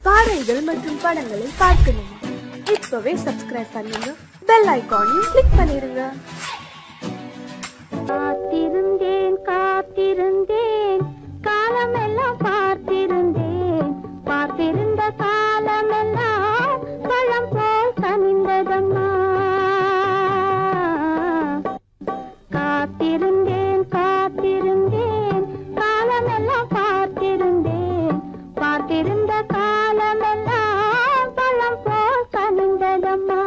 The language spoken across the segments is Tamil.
பாடல்கள் மற்றும் படங்களை பார்க்கணுமா? இப்பவே சப்ஸ்கிரைப் பண்ணுங்க, பெல் ஐகானையும் கிளிக் பண்ணிருங்க. காத்திருந்தேன் காத்திருந்தேன் காலமெல்லாம் பார்த்திருந்தேன், பார்த்திருந்த காலமெல்லாம் பழம் போல் கனிந்ததம்மா. காத்திருந்தேன் காத்திருந்தேன் காலமெல்லாம் பார்த்திருந்தேன், பார்த்திருந்த காலமெல்லாம் பழம் போல் கனிந்ததம்மா.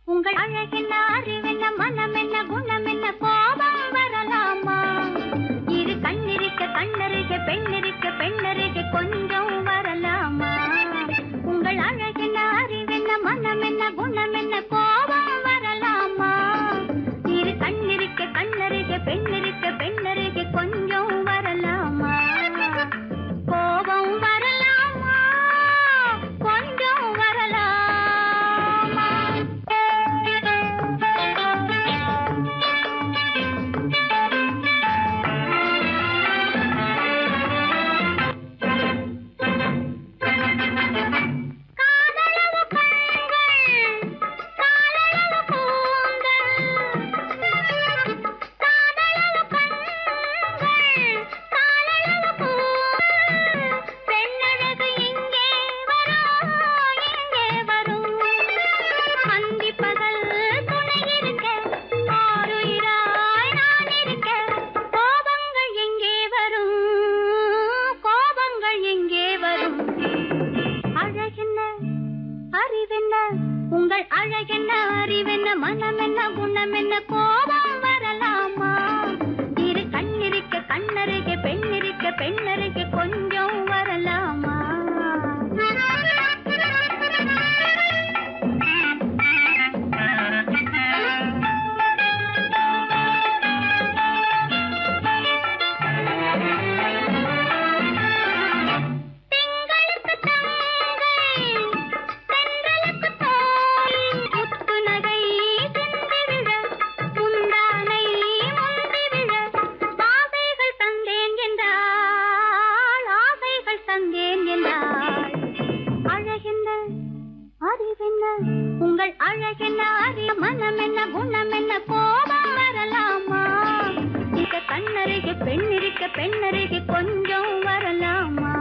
உங்கள் அழகென்ன அறிவென்ன மனமென்ன குணமென்ன கோபம் வரலாமா இரு கண்ணிருக்க கண்ணருக பெண்ணிருக்க பெண்ணருக கொஞ்சம் வரலாமா உங்கள் அழகென்ன அறிவென்ன மனமென்ன குணமென்ன கோபம் வரலாமா இரு கண்ணிருக்க கண்ணருக பெண்ணிருக்க பெண்ணருக கொஞ்சம் வரலாமா கோபம் வரலாமா கொஞ்சம் வரலாமா உங்கள் அழகென்ன அறிவென்ன மனமென்ன குணமென்ன கோபம் வரலாமா இரு கண்ணிருக்க கண்ணருக பெண்ணிருக்க பெண்ணருக கொஞ்சம் வரலாமா உங்கள் அழகென்ன அறிய மனமென்ன குணமென்ன கோபம் வரலாமா இக கண்ணருக பெண்ணிருக்க பெண்ணருக கொஞ்சம் வரலாமா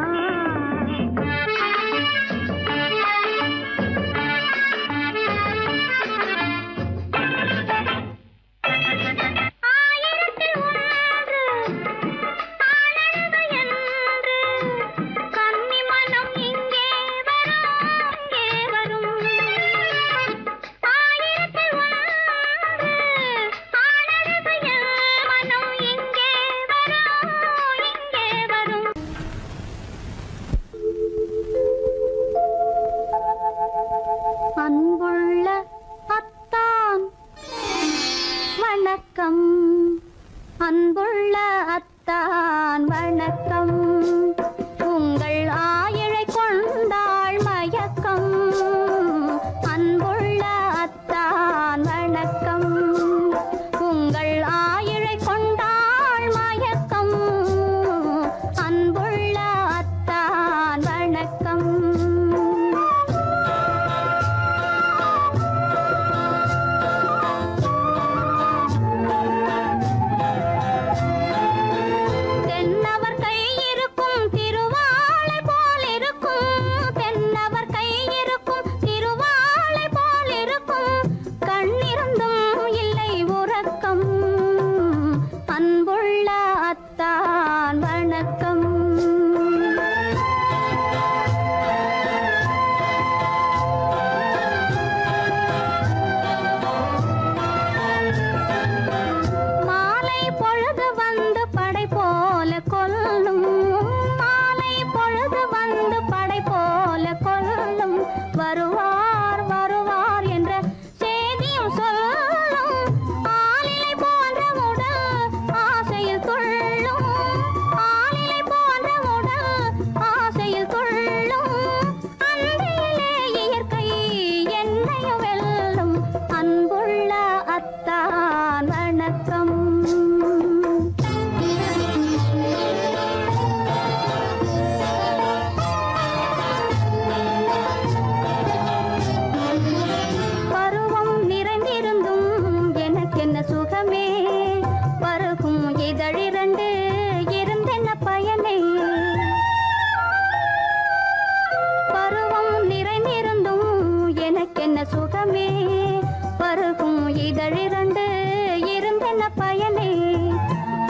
அன்புள்ள அத்தான் வணக்கம் அன்புள்ள அத்தான் வணக்கம் உங்கள் ஆயிழை கொண்டாள் மயக்கம் அன்புள்ள அத்தான் வணக்கம் உங்கள் ஆயிழை கொண்டாள் மயக்கம் அன்புள்ள அத்தான் வணக்கம் வருவார் வருவார் என்ற எனக்கென்ன சுகமே பருகும் இதழிரண்டு இருந்தென்ன பயனே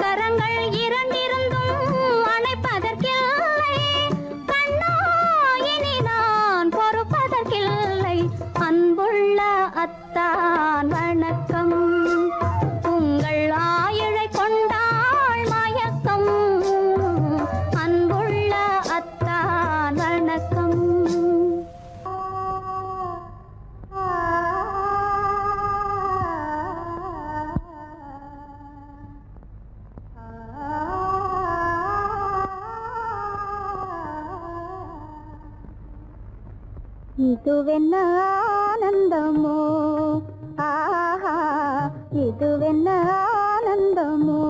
கரங்கள் இரண்டிருந்தும் அணைப்பதற்கில்லை கண்ணா இனி நான் பொறுப்பதற்கில்லை அன்புள்ள அத்தான் வணக்கம் உங்கள் ஆயிழை கொண்டாள் மயக்கம் அன்புள்ள அத்தான் வணக்கம் இதுவென்ன ஆனந்தமோ ஆஹா இதுவென்ன ஆனந்தமோ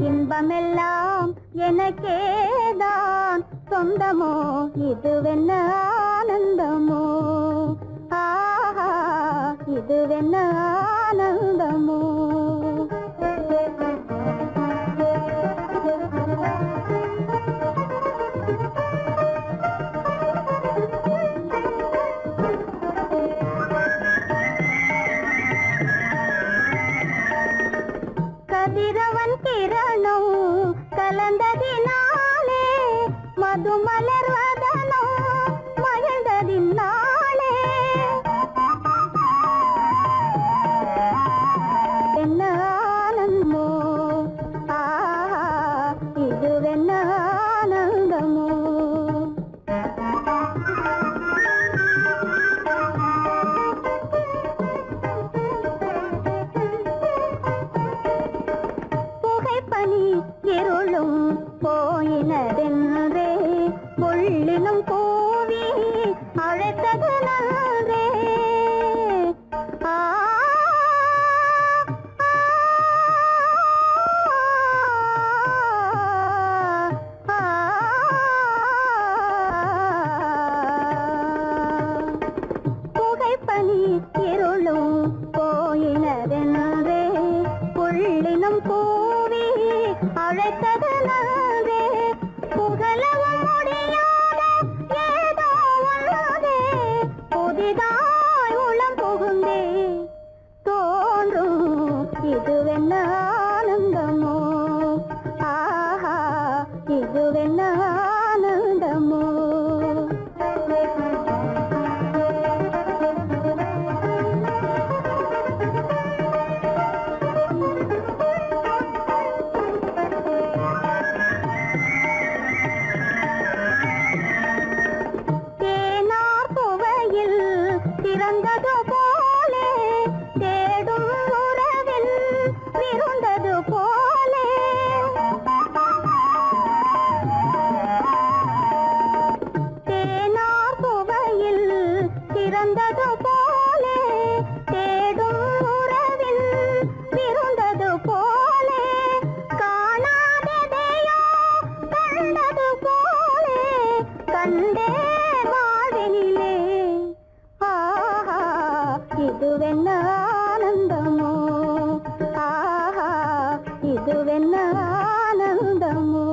இன்பமெல்லாம் எனக்கேதான் சொந்தமோ இதுவென்ன ஆனந்தமோ ஆஹா இதுவென்ன ஆனந்தமோ கதிரவன் கிரணம் கலந்ததினாலே மது மலர்வதனோ மகிழ்ந்ததினாலே என்ன ஆனந்தமோ ஆஹா இதுவென்ன ஆனந்தமோ புகைப்பனி இருளும் போயினதென்றே புள்ளினும் கூவி அழைத்தது நன்றே ஆ புகைப்பனி இருளும் போயினதென்றே புள்ளினும் கூவி அழைத்தது நன்றே புகழவும் முடியாத ஏதோ உள்ளதே புதிதாய் உளம் புகுந்தே தோன்றும் இதுவென்ன ஆனந்தமோ ஆஹா இதுவென்ன ஆனந்தமோ பிறந்தது போலே தேடும் உறவில் விருந்தது போலே தேனார் புவையில் பிறந்தது போலே தேடும் உறவில் விருந்தது போலே காணாததையோ கண்டது போலே கண்டே வாழ்வினிலே ஆஹா இதுவென்ன ஆனந்தமோ ஆஹா இதுவென்ன ஆனந்தமோ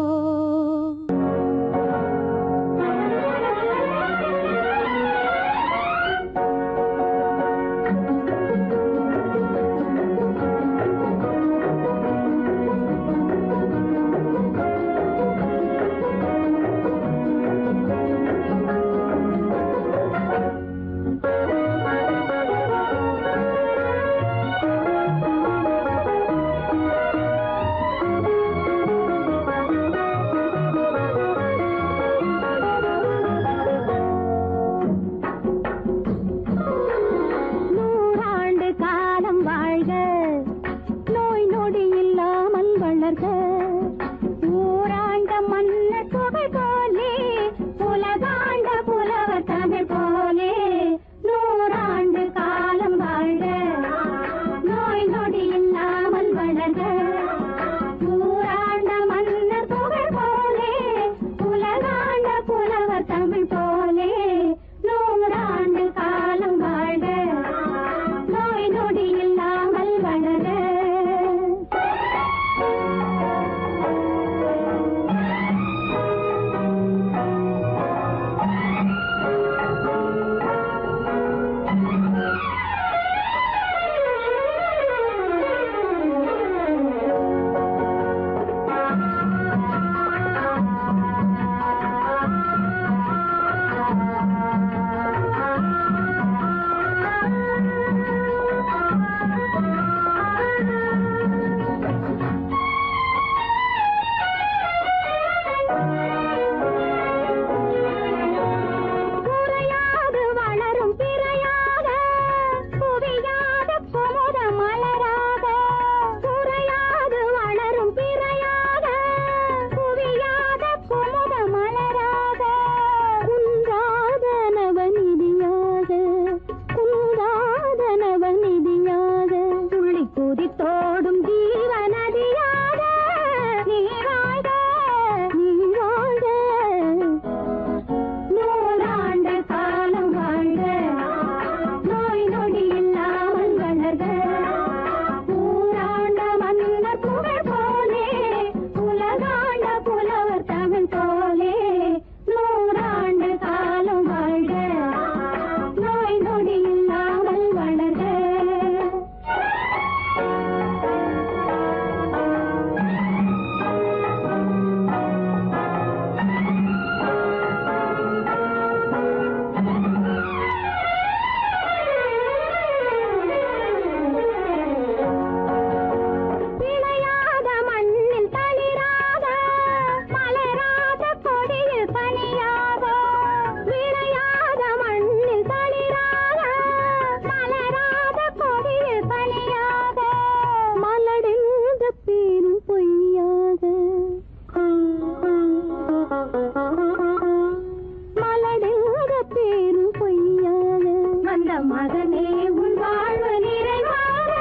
மகனே உன் வாழ்வு நிறைவாக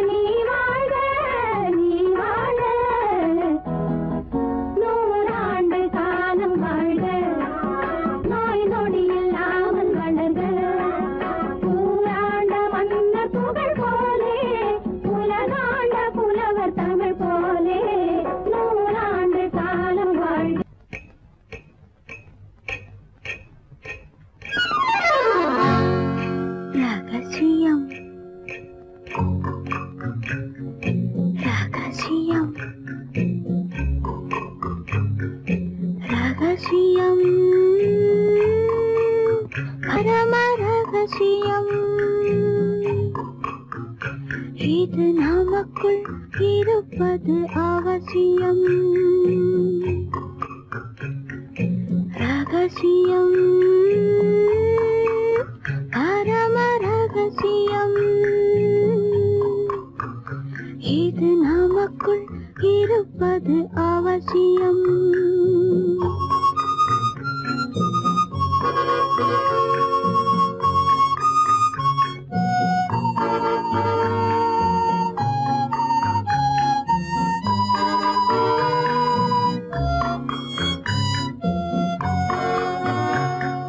நீ வாழ்க நீ வாழ 100 ஆண்டு காலம் வாழ்க நோய் நொடி இல்லாமல் வளர்க ஊராண்ட மன்னர் புகழ் போலே உலகாண்ட புலவர் தமிழ் போலே 100 ஆண்டு காலம் வாழ்க. ரகசியம் ரகசியம் ரகசியம் பரம ரகசியம் இது நமக்குள் இருப்பது அவசியம் ரகசியம் பரம ரகசியம் இது நமக்குள் இருப்பது அவசியம்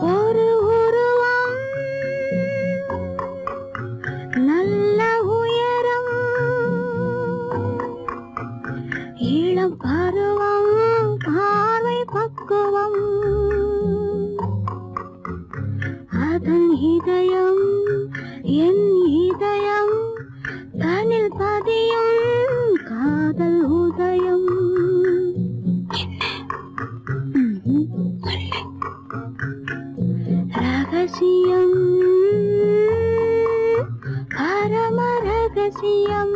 ஒரு உருவம் நல்ல உயரம் இளம் பருவம் பார்வை பக்குவம் அதன் இதயம் என் இதயம் தனில் பதியும் காதல் உதயம் ரகசியம் பரம ரகசியம்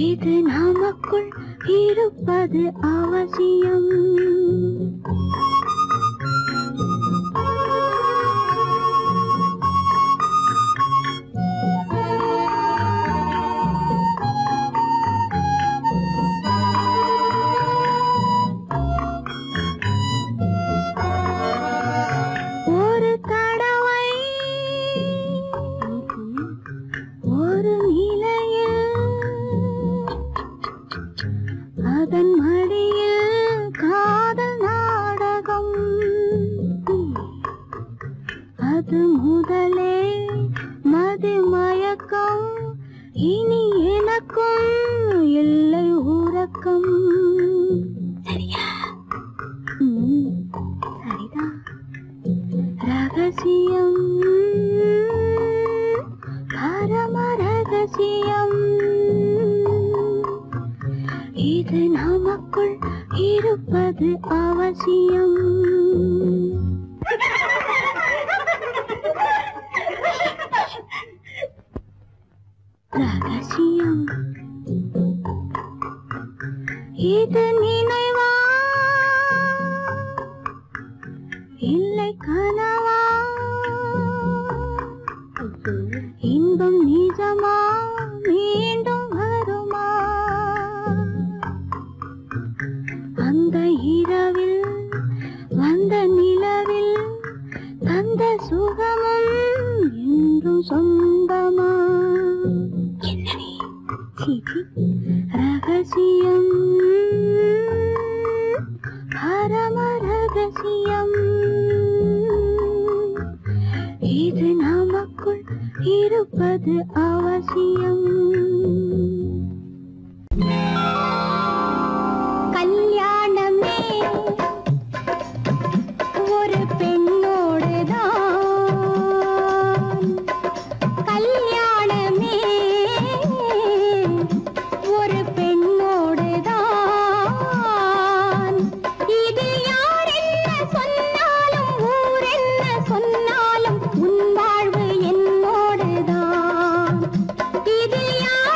இது நமக்குள் இருப்பது அவசியம் ஒரு தடவை ஒரு நிலையில் அதன் மடியில் காதல் நாடகம் அது முதலே மதிமயக்கம் இனி எனக்கும் இல்லை உறக்கம் சரியா சரிதான் ரகசியம் பரம ரகசியம் இது நமக்குள் இருப்பது அவசியம் ரகசியம் இது நினைவா இல்லை கனவா இன்பம் நிஜமா மீண்டும் வருமா அந்த இரவில் வந்த நிலவில் தந்த சுகமும் என்றும் சொந்தமா ரகசியம் பரம ரகசியம் இது நமக்குள் இருப்பது அவசியம் கல்யாணமே ஒரு பெண்ணோடுதான் கல்யாணமே ஒரு பெண்ணோடுதான் இதில் யார் என்ன சொன்னாலும் ஊர் என்ன சொன்னாலும் உன் வாழ்வு என்னோடுதான் இதில் யார்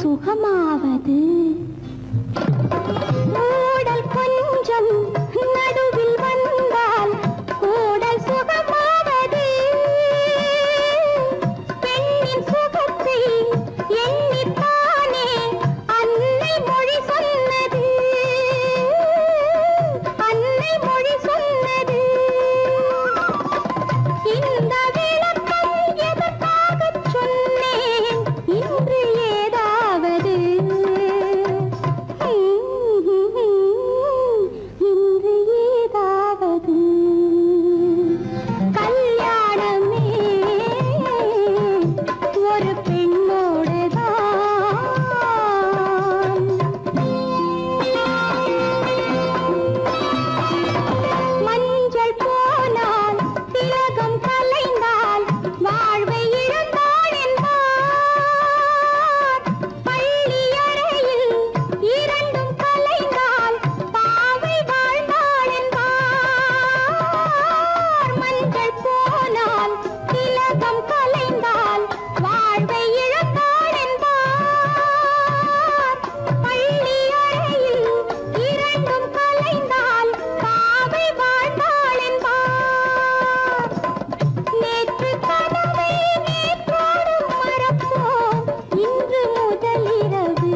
சுகமாவது ஊடல் கொஞ்சம் நடுவில் வந்தால் கூடல் சுகமாவது பெண்ணின் சுகத்தை எண்ணித்தானே அன்னை மொழி சொன்னது அன்னை மொழி சொன்னது இந்த விளக்கம் எதற்காகச் சொன்னேன் இன்று ஏதாவது இன்று ஏதாவது கல்யாணமே ஒரு பெண்ணோடுதான் மஞ்சள் போனால் திலகம் கலைந்தால் வாழ்வை இழந்தாள் என்பார் பள்ளி அறையில் இரண்டும் கலைந்தால் பாவை வாழ்ந்தாள் என்பார் மஞ்சள் போனால் திலகம் கலைந்தால் வாழ்வை இழந்தாள் என்பார் பள்ளி அறையில் இரண்டும் கலைந்தால் பாவை வாழ்ந்தாள் என்பார் நேற்று கனவை நேற்றோடு மறப்போம் இன்று முதலிரவு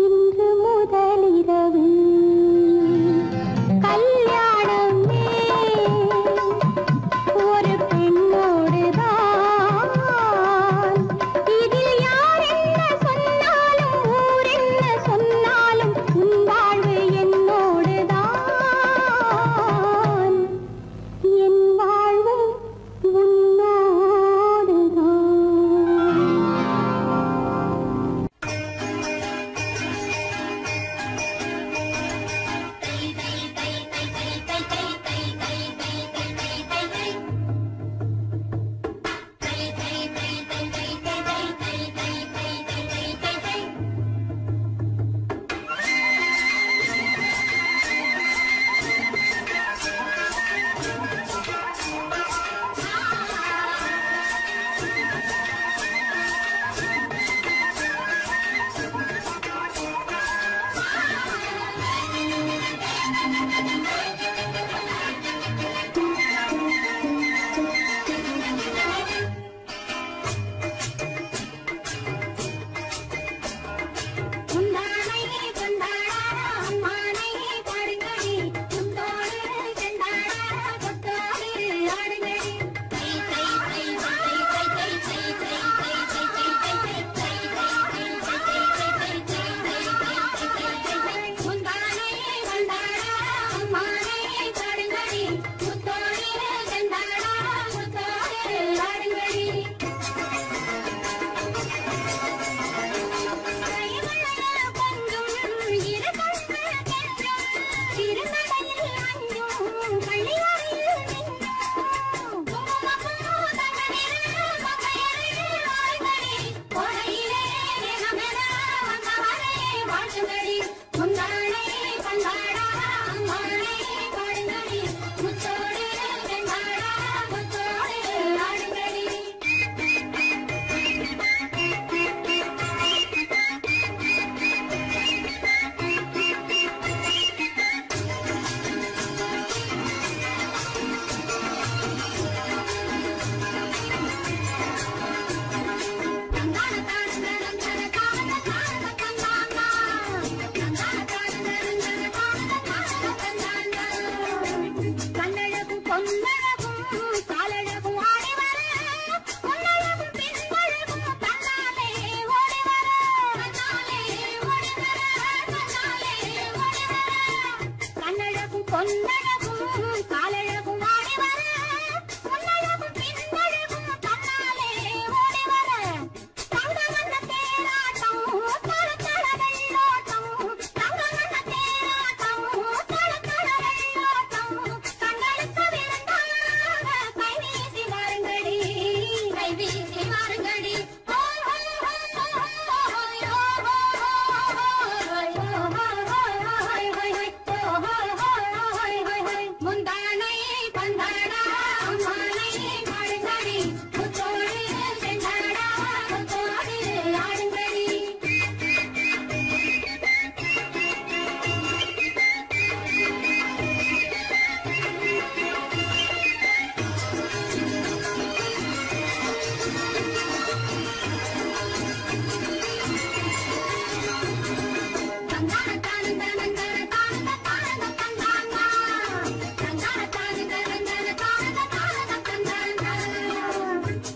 இன்று முதலிரவு கல்யாணமே ஒரு பெண்ணோடுதான் இதில் யார் என்ன சொன்னாலும் ஊர் என்ன சொன்னாலும் உன் வாழ்வு என்னோடுதான் என் வாழ்வும் உன்னோடுதான்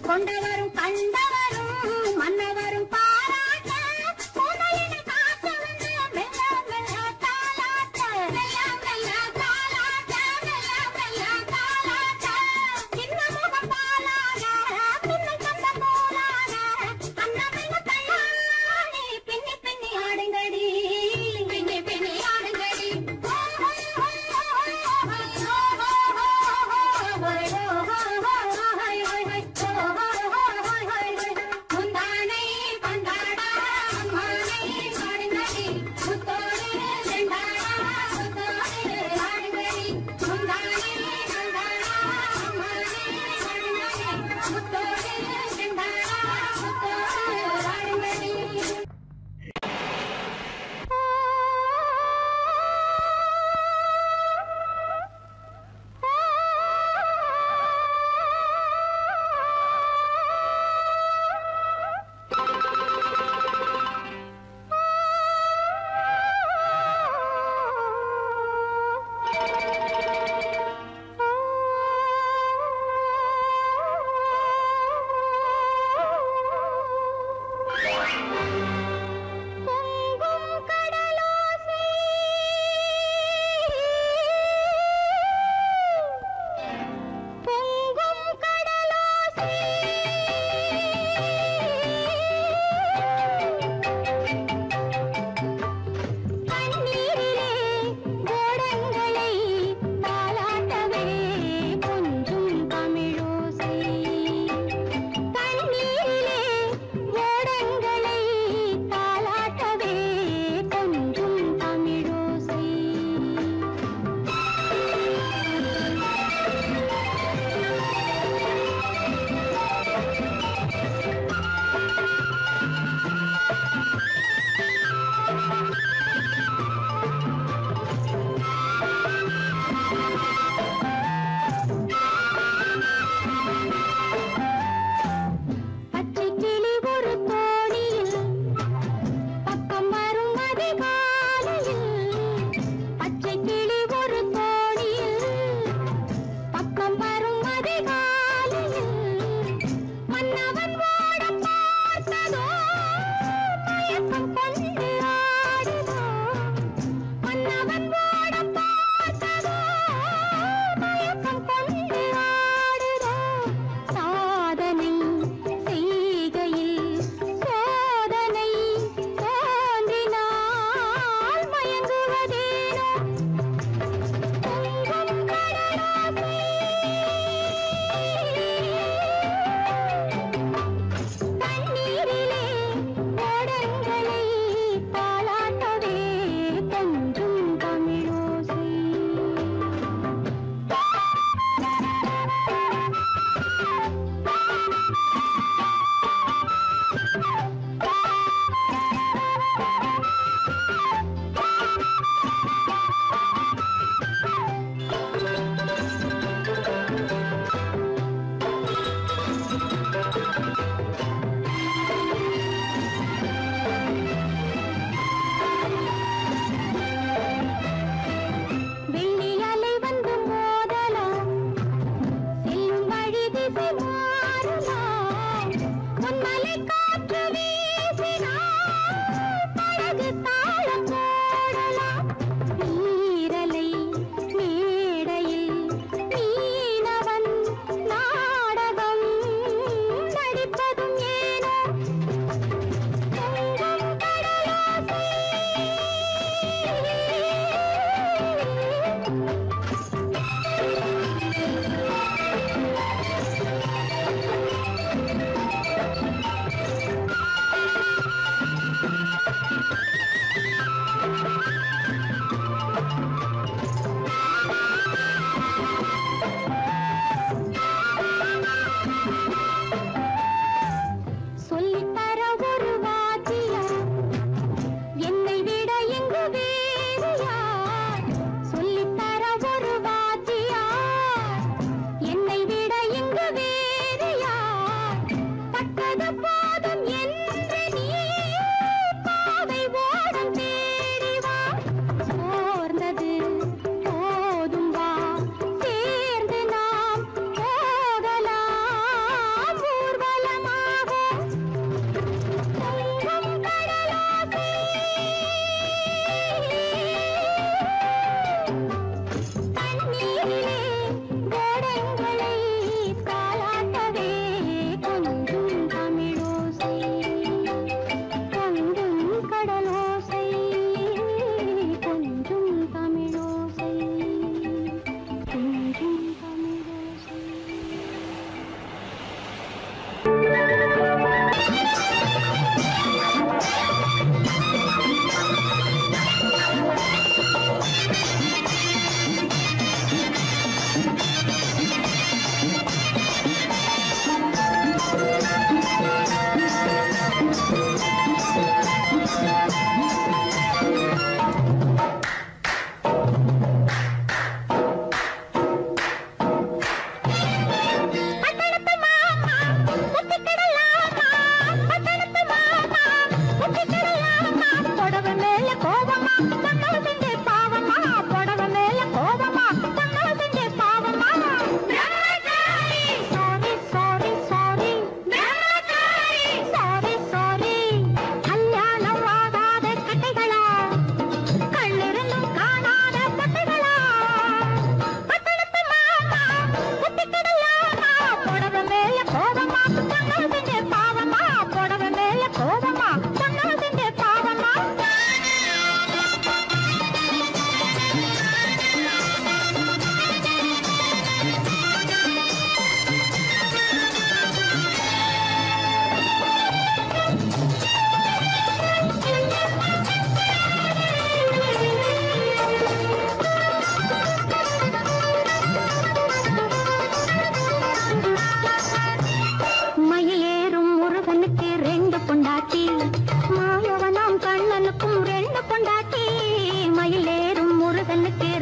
கொண்டவரும் கண்டவரும் மன்னவரும் பாராட்ட முதலின காத்து வந்து மெல்ல மெல்ல தாலாட்ட மெல்ல மெல்ல தாலாட்ட மெல்ல மெல்ல தாலாட்ட சின்ன முகம் பாலாக பின்னல் கந்த போலாக அன்னமில்ல கண்ணாடி பின்னி பின்னி ஆடுங்கடி பின்னி பின்னி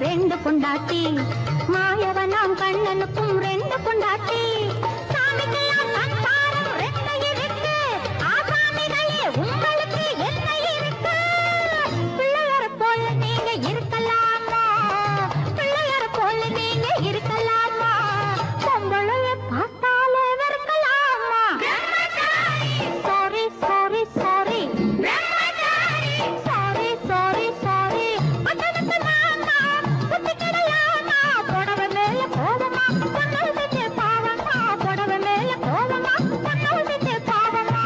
ரெண்டு பொண்டாட்டி மாயவனாம் கண்ணனுக்கும் ரெண்டு பொண்டாட்டி சாமிக்கெல்லாம் சந்தானம் ரெண்டு இருக்கு ஆசாமிகளே உங்களுக்கு என்ன இருக்கு பிள்ளையார போல நீங்க இருக்கலாமா பிள்ளையார போல நீங்க இருக்கலாமா பொம்பளைய பார்த்தாலே வெறுக்கலாமா sorry sorry sorry sorry sorry sorry பட்டணத்து மாமா புத்தி கிடையாமா புடவை மேல கோவமா பொண்ணு செஞ்ச பாவமா புடவை மேல கோவமா பொண்ணு செஞ்ச பாவமா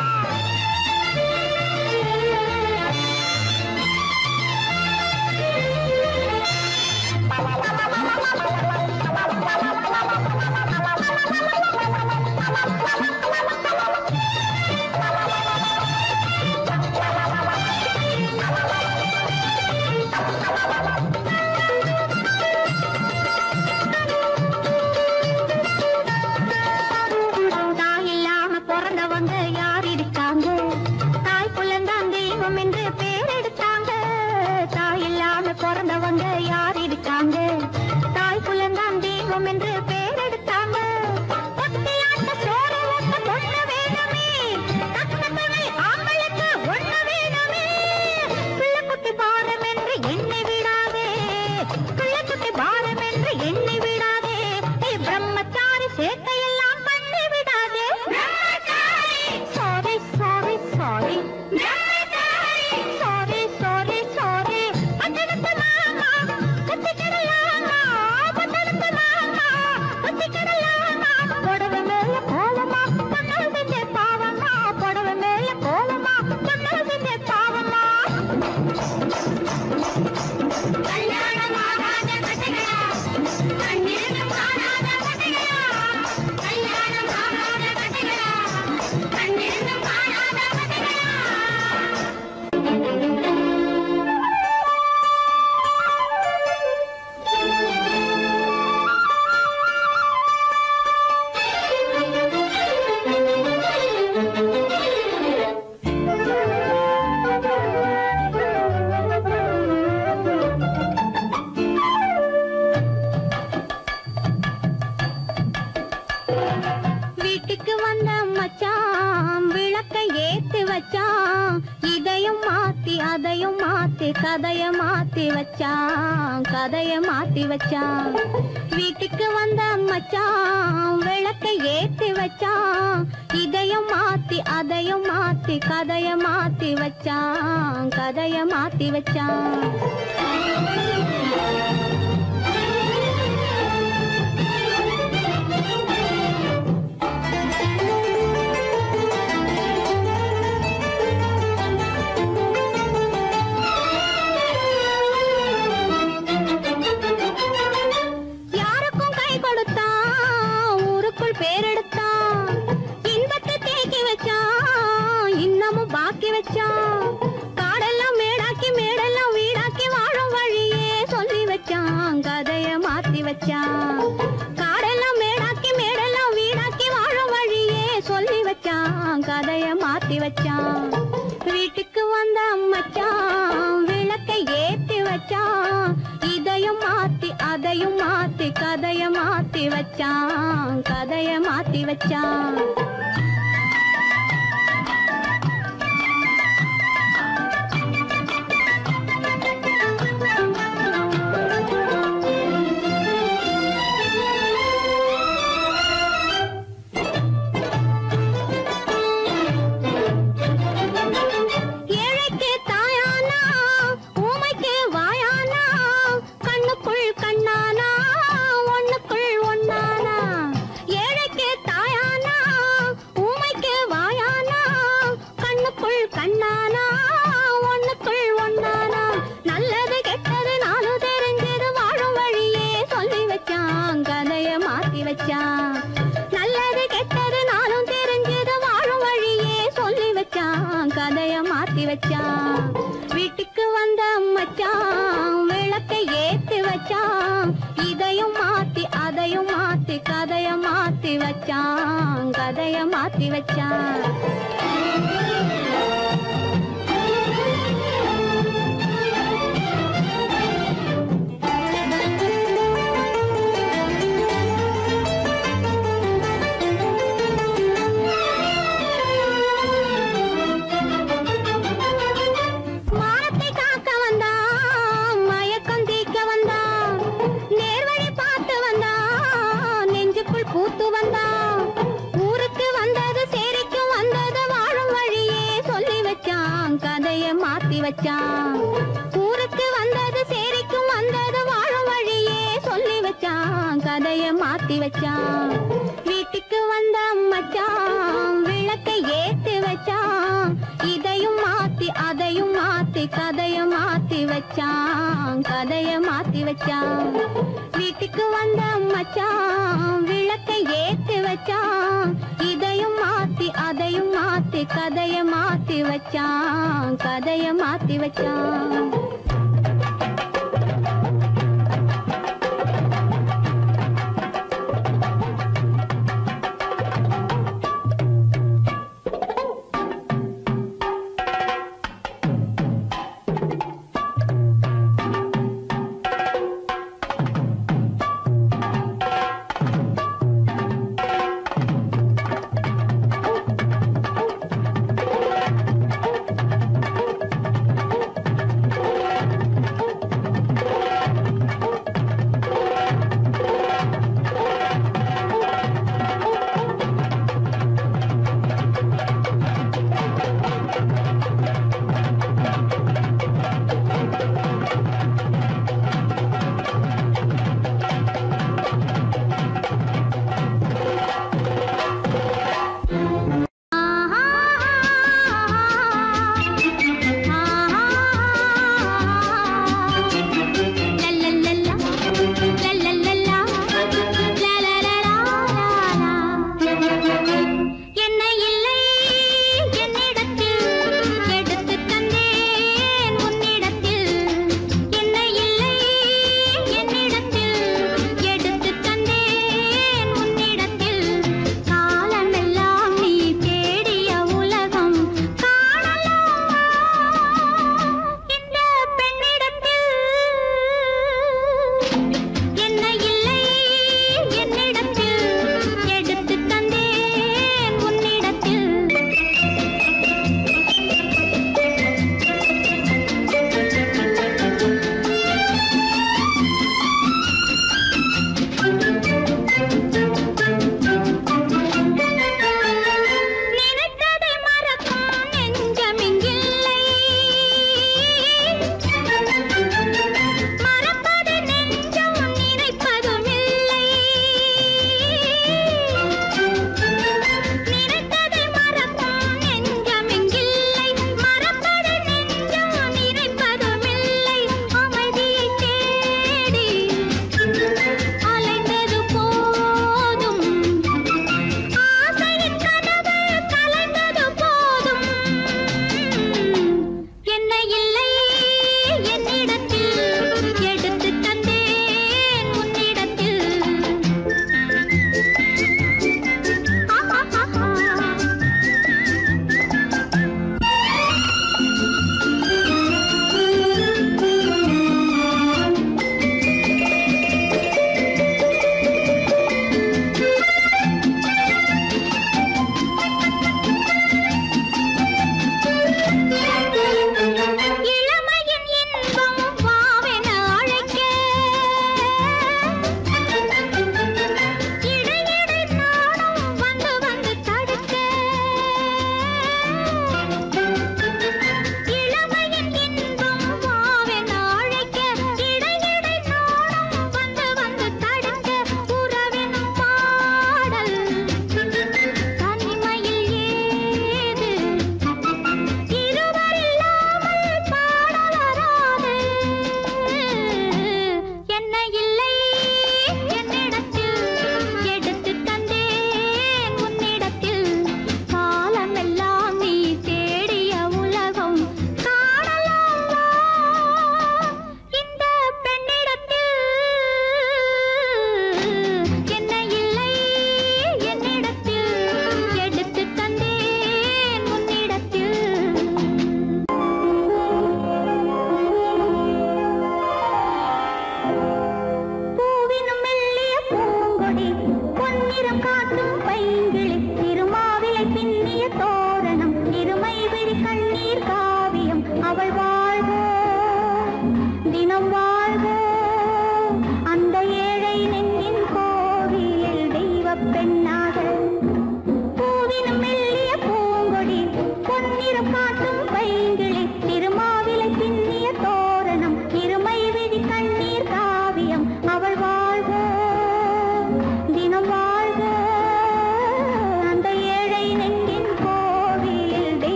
தாய் இல்லாம பிறந்தவங்க யார் இருக்காங்க தாய் புலந்தான் தெய்வம் என்று பேர் எடுத்தாங்க தாய் இல்லாம பிறந்தவங்க யார் இருக்காங்க தாய் புலந்தான் தெய்வம் என்று பேர் எடுத்தாங்க பொட்டியாட்ட சோறு ஊட்ட பொண்ணு வேணுமே தக்கத்தவை ஆம்பளுக்கு ஒண்ணு வேணுமே பிள்ளைக்குட்டி பாரம் என்று எண்ணி விடாதே பிள்ளைக்குட்டி பாரம் என்று எண்ணி விடாதே நீ பிரம்மச்சாரி சேட்டையெல்லாம் பண்ணி விடாதே sorry sorry sorry sorry sorry sorry பட்டணத்து மாமா புத்தி கிடையாமா பட்டணத்து மாமா புத்தி கிடையாமா புடவை மேல கோலமா பொண்ணு செஞ்ச பாவமா புடவை மேல கோலமா பொண்ணு செஞ்ச பாவமா கல்யாணம் ஆகாத கட்டைகளா கண்ணீரும் காணாத கட்டைகளா கல்யாணம் ஆகாத கட்டைகளா கண்ணீரும் காணாத கட்டைகளா வீட்டுக்கு வந்த மச்சான் விளக்கை ஏத்தி வச்சான் இதையும் மாத்தி அதையும் மாத்தி கதைய மாத்தி வச்சான் கதைய மாத்தி வச்சான் வீட்டுக்கு வந்த மச்சான் விளக்கை ஏத்தி வச்சான் இதையும் மாத்தி அதையும் மாத்தி கதைய மாத்தி வச்சான் கதைய மாத்தி வச்சான் யாருக்கும் கை கொடுத்தான் ஊருக்குள் பேரெடுத்தான் இன்பத்தை தேக்கி வச்சான் இன்னமும் பாக்கி வச்சான் காடெல்லாம் மேடாக்கி மேடெல்லாம் வீடாக்கி வாழும் வழியே சொல்லி வச்சான் கதைய மாத்தி வச்சான் காடெல்லாம் மேடாக்கி மேடெல்லாம் வீடாக்கி வாழும் வழியே சொல்லி வச்சான் கதைய மாத்தி வச்சான் வீட்டுக்கு வந்த மச்சான் விளக்கை ஏத்தி வச்சான் இதையும் மாத்தி அதையும் மாத்தி கதைய மாத்தி வச்சான் கதைய மாத்தி வச்சான் ஏழைக்கு தாயானா ஊமைக்கு வாயானா கண்ணுக்குள் கண்ணானா ஒண்ணுக்குள் ஒண்ணானா ஏழைக்கு தாயானா ஊமைக்கு வாயானா கண்ணுக்குள் கண்ணானா ஒண்ணுக்குள் ஒண்ணானா நல்லது கெட்டது நானும் தெரிஞ்சது வாழும் வழியே சொல்லி வச்சான் கதைய மாத்தி வச்சான் நல்லது கெட்டது நானும் தெரிஞ்சது வாழும் வழியே சொல்லி வச்சான் கதைய மாத்தி வச்சான் வீட்டுக்கு வந்த மச்சான் விளக்கை ஏத்தி வச்சான் இதையும் மாத்தி அதையும் மாத்தி கதைய மாத்தி வச்சான் கதைய மாத்தி வச்சான் வச்சான். ஊருக்கு வந்தது சேரிக்கும் வந்தது வாழும் வழியே சொல்லி வச்சான். கதைய மாத்தி வச்சான். வீட்டுக்கு வந்த மச்சான் விளக்கை ஏத்தி வச்சான். இதையும் மாத்தி அதையும் மாத்தி கதைய மாத்தி வச்சான். கதைய மாத்தி வச்சான். வீட்டுக்கு வந்த மச்சான் விளக்கை ஏத்தி வச்சான். இதையும் மாத்தி அதையும் மாத்தி கதைய மாத்தி வச்சான். கதைய மாத்தி வச்சான்.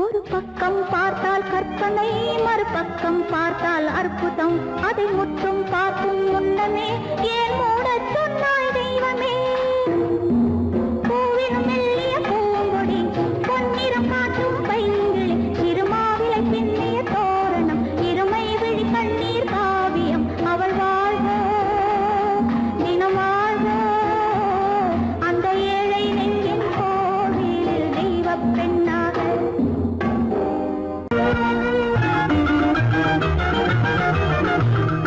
ஒரு பக்கம் பார்த்தால் கற்பனை, மறுபக்கம் பார்த்தால் அற்புதம். அதை முற்றும் பார்க்கும் முன்னமே ஏன் மூடச் சொன்னாய் தெய்வமே? பூவினும் மெல்லிய பூங்கொடி, பொன்னிறம் காட்டும் பைங்கிளி, திருமாவிலை பின்னிய தோரணம், இருமை விழி கண்ணீர் காவியம். அவள் வாழ்க தினம் வாழ்க, அந்த ஏழை நெஞ்சின் கோவிலில் தெய்வ பெண்ணாக.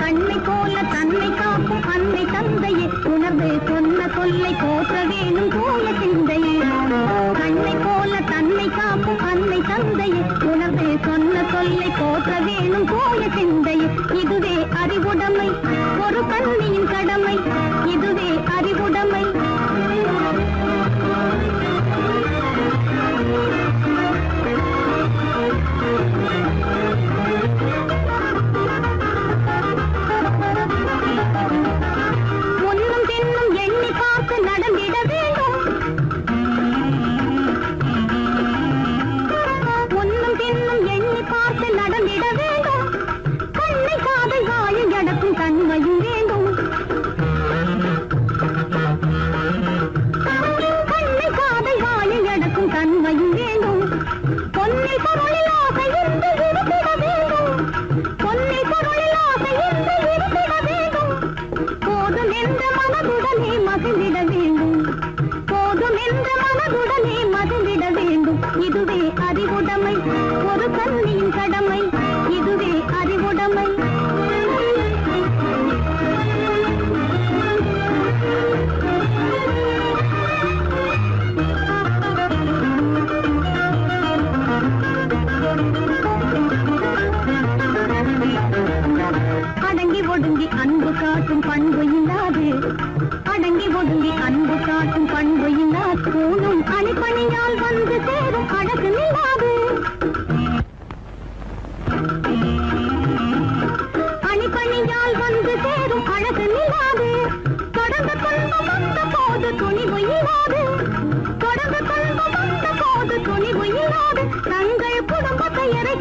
கண்ணை போல தன்னை காக்கும் அன்னை தந்தையே, உணர்ந்து சொன்ன சொல்லை போற்ற வேணும் தூய சிந்தையே. கண்ணை போல தன்னை காக்கும் அன்னை தந்தையே, உணர்ந்து சொன்ன சொல்லை போற்ற வேணும் தூய சிந்தையே. இதுவே அறிவுடைமை, ஒரு கண்ணியின் கடமை, இதுவே அறிவுடைமை. முன்னும் பின்னும் எண்ணி பார்த்து நடந்திட வேண்டும், முன்னும் பின்னும் எண்ணி பார்த்து நடந்திட வேண்டும். கண்ணை காதை வாயை அடக்கும் தன்மையும் வேண்டும், கண்ணை காதை வாயை அடக்கும் தன்மையும் வேண்டும். பொன்னில் பொருளில் ஆசை இருந்து இருந்திட வேண்டும், பொன்னில் பொருளில் ஆசை இருந்து இருந்திட வேண்டும். போதும் என்ற மனதுடனே மகிழ்ந்திட வேண்டும், போதும் என்ற மனதுடனே மகிழ்ந்திட வேண்டும். இதுவே அறிவுடைமை, ஒரு கண்ணியின் கடமை, இதுவே அறிவுடைமை. அடங்கி ஒடுங்கி அன்பு காட்டும் பண்பு இல்லாது, அடங்கி ஒடுங்கி அன்பு காட்டும் பண்பு இல்லாது, பூணும் அணிப்பணியால் வந்து சேரும் அழகு நில்லாது. அணிப்பணியால் வந்து சேரும் அழகு நில்லாது. தொடர்ந்து துன்பம் வந்த போது துணிவு இல்லாது, தொடர்ந்து துன்பம் வந்த போது துணிவு இல்லாது. தங்கள் குடும்பத்தை இறை